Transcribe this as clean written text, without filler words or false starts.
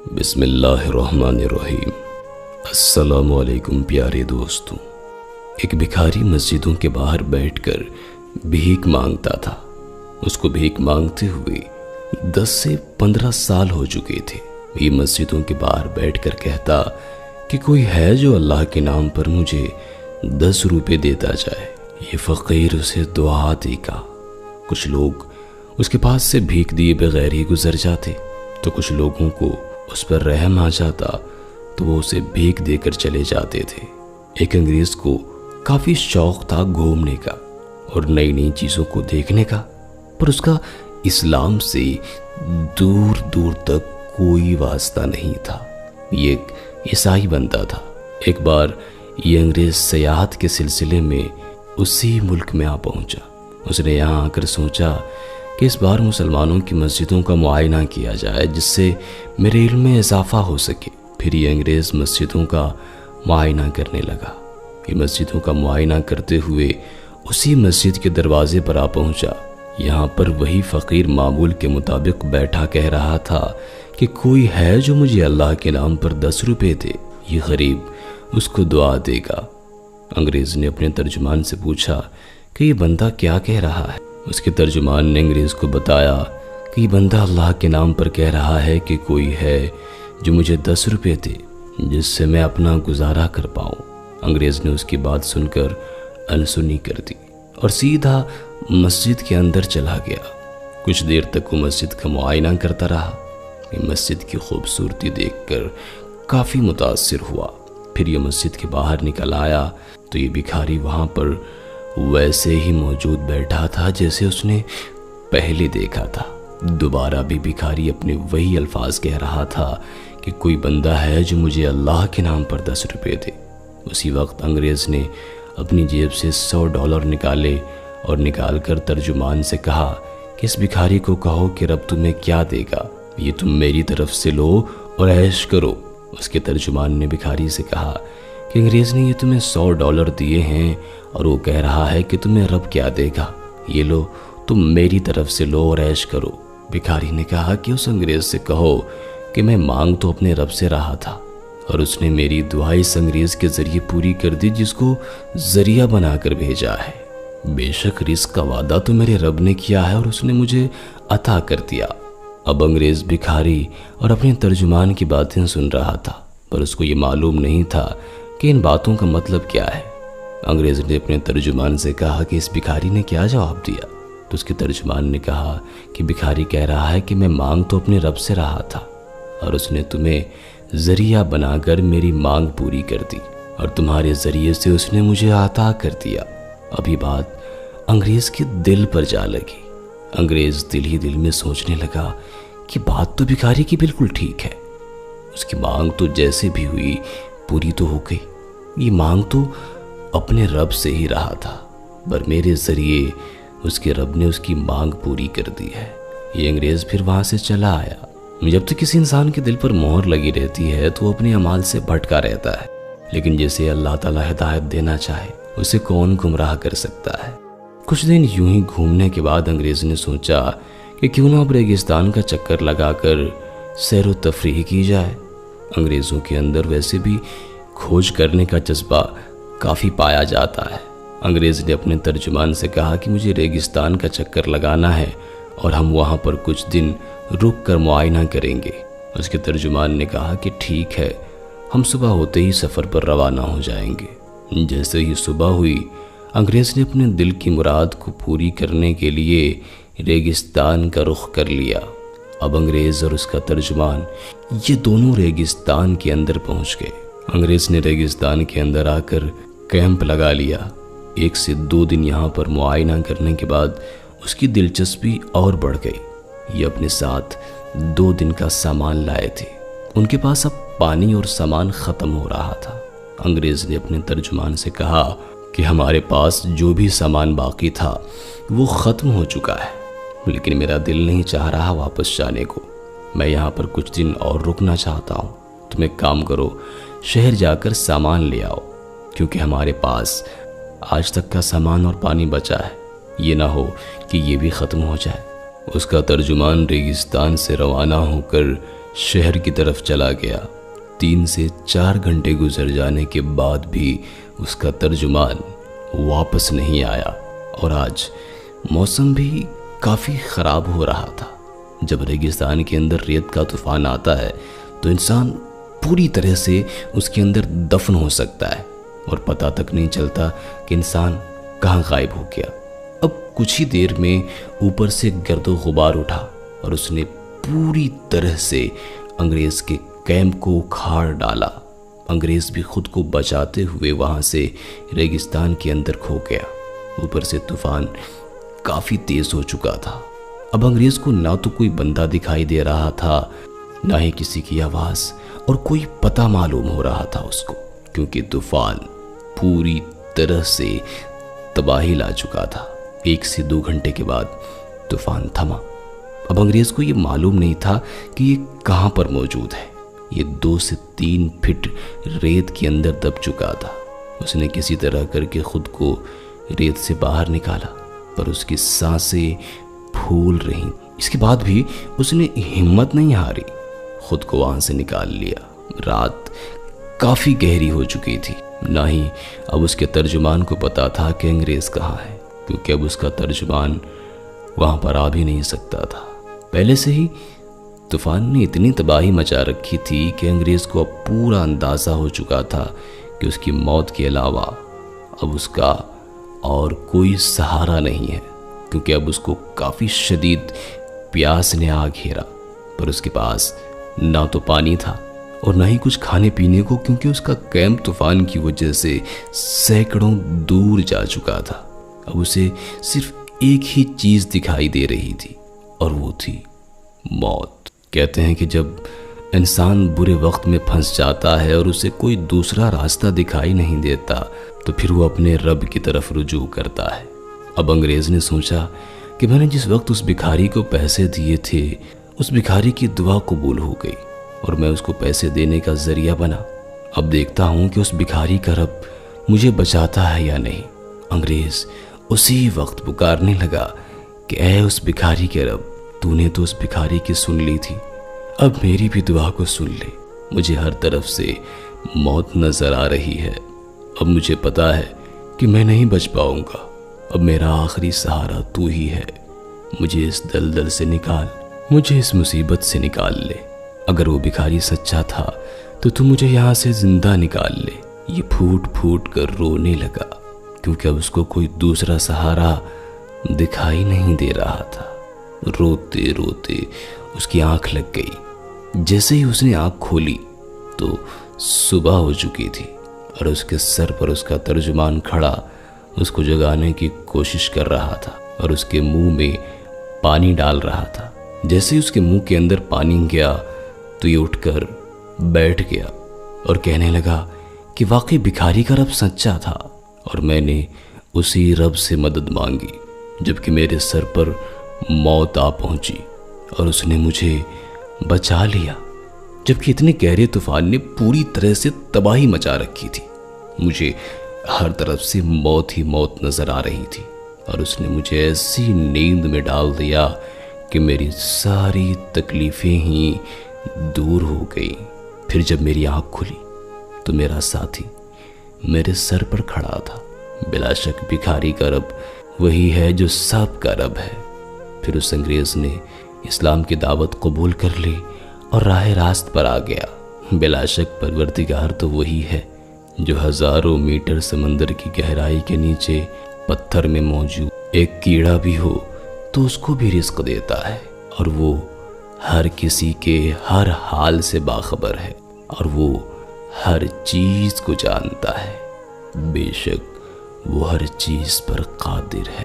بسم اللہ الرحمن الرحیم۔ السلام علیکم پیارے دوستوں۔ ایک بھکاری مسجدوں کے باہر بیٹھ کر بھیک مانگتا تھا۔ اس کو بھیک مانگتے ہوئے 10 سے 15 سال ہو چکے تھے۔ یہ مسجدوں کے باہر بیٹھ کر کہتا کہ کوئی ہے جو اللہ کے نام پر مجھے 10 روپے دیتا جائے۔ یہ فقیر اسے دعا دے گا۔ کچھ لوگ اس کے پاس سے بھیک دیے بغیر ہی گزر جاتے، تو کچھ لوگوں کو اس پر رحم آ جاتا تو وہ اسے بھیک دے کر چلے جاتے تھے۔ ایک انگریز کو کافی شوق تھا گھومنے کا اور نئی نئی چیزوں کو دیکھنے کا، پر اس کا اسلام سے دور دور تک کوئی واسطہ نہیں تھا۔ یہ ایک عیسائی بندہ تھا۔ ایک بار یہ انگریز سیاحت کے سلسلے میں اسی ملک میں آ پہنچا۔ اس نے یہاں آ کر سوچا کہ اس بار مسلمانوں کی مسجدوں کا معائنہ کیا جائے جس سے میرے علم میں اضافہ ہو سکے۔ پھر یہ انگریز مسجدوں کا معائنہ کرنے لگا۔ یہ مسجدوں کا معائنہ کرتے ہوئے اسی مسجد کے دروازے پر آ پہنچا۔ یہاں پر وہی فقیر معمول کے مطابق بیٹھا کہہ رہا تھا کہ کوئی ہے جو مجھے اللہ کے نام پر 10 روپے دے، یہ غریب اس کو دعا دے گا۔ انگریز نے اپنے ترجمان سے پوچھا کہ یہ بندہ کیا کہہ رہا ہے۔ اس کے ترجمان نے انگریز کو بتایا کہ یہ بندہ اللہ کے نام پر کہہ رہا ہے کہ کوئی ہے جو مجھے 10 روپے دے جس سے میں اپنا گزارا کر پاؤں۔ انگریز نے اس کی بات سن کر انسنی کر دی اور سیدھا مسجد کے اندر چلا گیا۔ کچھ دیر تک وہ مسجد کا معائنہ کرتا رہا۔ یہ مسجد کی خوبصورتی دیکھ کر کافی متاثر ہوا۔ پھر یہ مسجد کے باہر نکل آیا تو یہ بھکاری وہاں پر ویسے ہی موجود بیٹھا تھا جیسے اس نے پہلے دیکھا تھا۔ دوبارہ بھی بھکاری اپنے وہی الفاظ کہہ رہا تھا کہ کوئی بندہ ہے جو مجھے اللہ کے نام پر 10 روپے دے۔ اسی وقت انگریز نے اپنی جیب سے $100 نکالے اور نکال کر ترجمان سے کہا کہ اس بھکاری کو کہو کہ رب تمہیں کیا دے گا، یہ تم میری طرف سے لو اور عیش کرو۔ اس کے ترجمان نے بھکاری سے کہا کہ انگریز نے یہ تمہیں $100 دیے ہیں اور وہ کہہ رہا ہے کہ تمہیں رب کیا دے گا، یہ لو تم میری طرف سے لو اور عیش کرو۔ بھکاری نے کہا کہ اس انگریز سے کہو کہ میں مانگ تو اپنے رب سے رہا تھا اور اس نے میری دعا اس انگریز کے ذریعے پوری کر دی جس کو ذریعہ بنا کر بھیجا ہے۔ بے شک رزق کا وعدہ تو میرے رب نے کیا ہے اور اس نے مجھے عطا کر دیا۔ اب انگریز بھکاری اور اپنے ترجمان کی باتیں سن رہا تھا، پر اس کو یہ معلوم نہیں تھا کہ ان باتوں کا مطلب کیا ہے۔ انگریز نے اپنے ترجمان سے کہا کہ اس بھکاری نے کیا جواب دیا، تو اس کے ترجمان نے کہا کہ بھکاری کہہ رہا ہے کہ میں مانگ تو اپنے رب سے رہا تھا اور اس نے تمہیں ذریعہ بنا کر میری مانگ پوری کر دی اور تمہارے ذریعے سے اس نے مجھے عطا کر دیا۔ اب یہ بات انگریز کے دل پر جا لگی۔ انگریز دل ہی دل میں سوچنے لگا کہ بات تو بھکاری کی بالکل ٹھیک ہے۔ اس کی مانگ تو جیسے بھی ہوئی پوری تو ہو گئی۔ یہ مانگ تو اپنے رب سے ہی رہا تھا، پر میرے ذریعے اس کے رب نے اس کی مانگ پوری کر دی ہے۔ یہ انگریز پھر وہاں سے چلا آیا۔ جب تک کسی انسان کے دل پر مہر لگی رہتی ہے تو وہ اپنے اعمال سے بھٹکا رہتا ہے، لیکن جسے اللہ تعالیٰ ہدایت دینا چاہے اسے کون گمراہ کر سکتا ہے۔ کچھ دن یوں ہی گھومنے کے بعد انگریز نے سوچا کہ کیوں نہ اب ریگستان کا چکر لگا کر سیر و تفریح کی جائے۔ انگریزوں کے اندر ویسے بھی کھوج کرنے کا جذبہ کافی پایا جاتا ہے۔ انگریز نے اپنے ترجمان سے کہا کہ مجھے ریگستان کا چکر لگانا ہے اور ہم وہاں پر کچھ دن رک کر معائنہ کریں گے۔ اس کے ترجمان نے کہا کہ ٹھیک ہے، ہم صبح ہوتے ہی سفر پر روانہ ہو جائیں گے۔ جیسے ہی صبح ہوئی، انگریز نے اپنے دل کی مراد کو پوری کرنے کے لیے ریگستان کا رخ کر لیا۔ اب انگریز اور اس کا ترجمان یہ دونوں ریگستان کے اندر پہنچ گئے۔ انگریز نے ریگستان کے اندر آ کر کیمپ لگا لیا۔ 1 سے 2 دن یہاں پر معائنہ کرنے کے بعد اس کی دلچسپی اور بڑھ گئی۔ یہ اپنے ساتھ 2 دن کا سامان لائے تھے۔ ان کے پاس اب پانی اور سامان ختم ہو رہا تھا۔ انگریز نے اپنے ترجمان سے کہا کہ ہمارے پاس جو بھی سامان باقی تھا وہ ختم ہو چکا ہے، لیکن میرا دل نہیں چاہ رہا واپس جانے کو۔ میں یہاں پر کچھ دن اور رکنا چاہتا ہوں۔ تم ایک کام کرو، شہر جا کر سامان لے آؤ، کیونکہ ہمارے پاس آج تک کا سامان اور پانی بچا ہے، یہ نہ ہو کہ یہ بھی ختم ہو جائے۔ اس کا ترجمان ریگستان سے روانہ ہو کر شہر کی طرف چلا گیا۔ 3 سے 4 گھنٹے گزر جانے کے بعد بھی اس کا ترجمان واپس نہیں آیا، اور آج موسم بھی کافی خراب ہو رہا تھا۔ جب ریگستان کے اندر ریت کا طوفان آتا ہے تو انسان پوری طرح سے اس کے اندر دفن ہو سکتا ہے اور پتہ تک نہیں چلتا کہ انسان کہاں غائب ہو گیا۔ اب کچھ ہی دیر میں اوپر سے گرد و غبار اٹھا اور اس نے پوری طرح سے انگریز کے کیمپ کو اکھاڑ ڈالا۔ انگریز بھی خود کو بچاتے ہوئے وہاں سے ریگستان کے اندر کھو گیا۔ اوپر سے طوفان کافی تیز ہو چکا تھا۔ اب انگریز کو نہ تو کوئی بندہ دکھائی دے رہا تھا، نہ ہی کسی کی آواز، اور کوئی پتہ معلوم ہو رہا تھا اس کو، کیونکہ طوفان پوری طرح سے تباہی لا چکا تھا۔ 1 سے 2 گھنٹے کے بعد طوفان تھما۔ اب انگریز کو یہ معلوم نہیں تھا کہ یہ کہاں پر موجود ہے۔ یہ 2 سے 3 فٹ ریت کے اندر دب چکا تھا۔ اس نے کسی طرح کر کے خود کو ریت سے باہر نکالا، پر اس کی سانسیں پھول رہیں۔ اس کے بعد بھی اس نے ہمت نہیں ہاری، خود کو وہاں سے نکال لیا۔ رات کافی گہری ہو چکی تھی، نہ ہی اب اس کے ترجمان کو پتا تھا کہ انگریز کہاں ہے، کیونکہ اب اس کا ترجمان وہاں پر آ بھی نہیں سکتا تھا۔ پہلے سے ہی طوفان نے اتنی تباہی مچا رکھی تھی کہ انگریز کو اب پورا اندازہ ہو چکا تھا کہ اس کی موت کے علاوہ اب اس کا اور کوئی سہارا نہیں ہے، کیونکہ اب اس کو کافی شدید پیاس نے آ گھیرا، پر اس کے پاس نہ تو پانی تھا اور نہ ہی کچھ کھانے پینے کو، کیونکہ اس کا کیمپ طوفان کی وجہ سے سینکڑوں دور جا چکا تھا۔ اب اسے صرف ایک ہی چیز دکھائی دے رہی تھی، اور وہ تھی موت۔ کہتے ہیں کہ جب انسان برے وقت میں پھنس جاتا ہے اور اسے کوئی دوسرا راستہ دکھائی نہیں دیتا تو پھر وہ اپنے رب کی طرف رجوع کرتا ہے۔ اب انگریز نے سوچا کہ میں نے جس وقت اس بھکاری کو پیسے دیے تھے، اس بھکاری کی دعا قبول ہو گئی اور میں اس کو پیسے دینے کا ذریعہ بنا۔ اب دیکھتا ہوں کہ اس بھکاری کا رب مجھے بچاتا ہے یا نہیں۔ انگریز اسی وقت پکارنے لگا کہ اے اس بھکاری کے رب، تو نے تو اس بھکاری کی سن لی تھی، اب میری بھی دعا کو سن لے۔ مجھے ہر طرف سے موت نظر آ رہی ہے، اب مجھے پتا ہے کہ میں نہیں بچ پاؤں گا، اب میرا آخری سہارا تو ہی ہے۔ مجھے اس دلدل سے نکال، مجھے اس مصیبت سے نکال لے۔ اگر وہ بھکاری سچا تھا تو مجھے یہاں سے زندہ نکال لے۔ یہ پھوٹ پھوٹ کر رونے لگا، کیونکہ اب اس کو کوئی دوسرا سہارا دکھائی نہیں دے رہا تھا۔ روتے روتے اس کی آنکھ لگ گئی۔ جیسے ہی اس نے آنکھ کھولی تو صبح ہو چکی تھی، اور اس کے سر پر اس کا ترجمان کھڑا اس کو جگانے کی کوشش کر رہا تھا اور اس کے منہ میں پانی ڈال رہا تھا۔ جیسے ہی اس کے منہ کے اندر پانی گیا تو یہ اٹھ کر بیٹھ گیا اور کہنے لگا کہ واقعی بھکاری کا رب سچا تھا، اور میں نے اسی رب سے مدد مانگی جبکہ میرے سر پر موت آ پہنچی اور اس نے مجھے بچا لیا، جبکہ اتنے گہرے طوفان نے پوری طرح سے تباہی مچا رکھی تھی۔ مجھے ہر طرف سے موت ہی موت نظر آ رہی تھی، اور اس نے مجھے ایسی نیند میں ڈال دیا کہ میری ساری تکلیفیں ہی دور ہو گئیں۔ پھر جب میری آنکھ کھلی تو میرا ساتھی میرے سر پر کھڑا تھا۔ بلا شک بھکاری کا رب وہی ہے جو سب کا رب ہے۔ پھر اس انگریز نے اسلام کی دعوت قبول کر لی اور راہ راست پر آ گیا۔ بلا شک پروردگار تو وہی ہے جو ہزاروں میٹر سمندر کی گہرائی کے نیچے پتھر میں موجود ایک کیڑا بھی ہو تو اس کو بھی رزق دیتا ہے، اور وہ ہر کسی کے ہر حال سے باخبر ہے، اور وہ ہر چیز کو جانتا ہے۔ بے شک وہ ہر چیز پر قادر ہے۔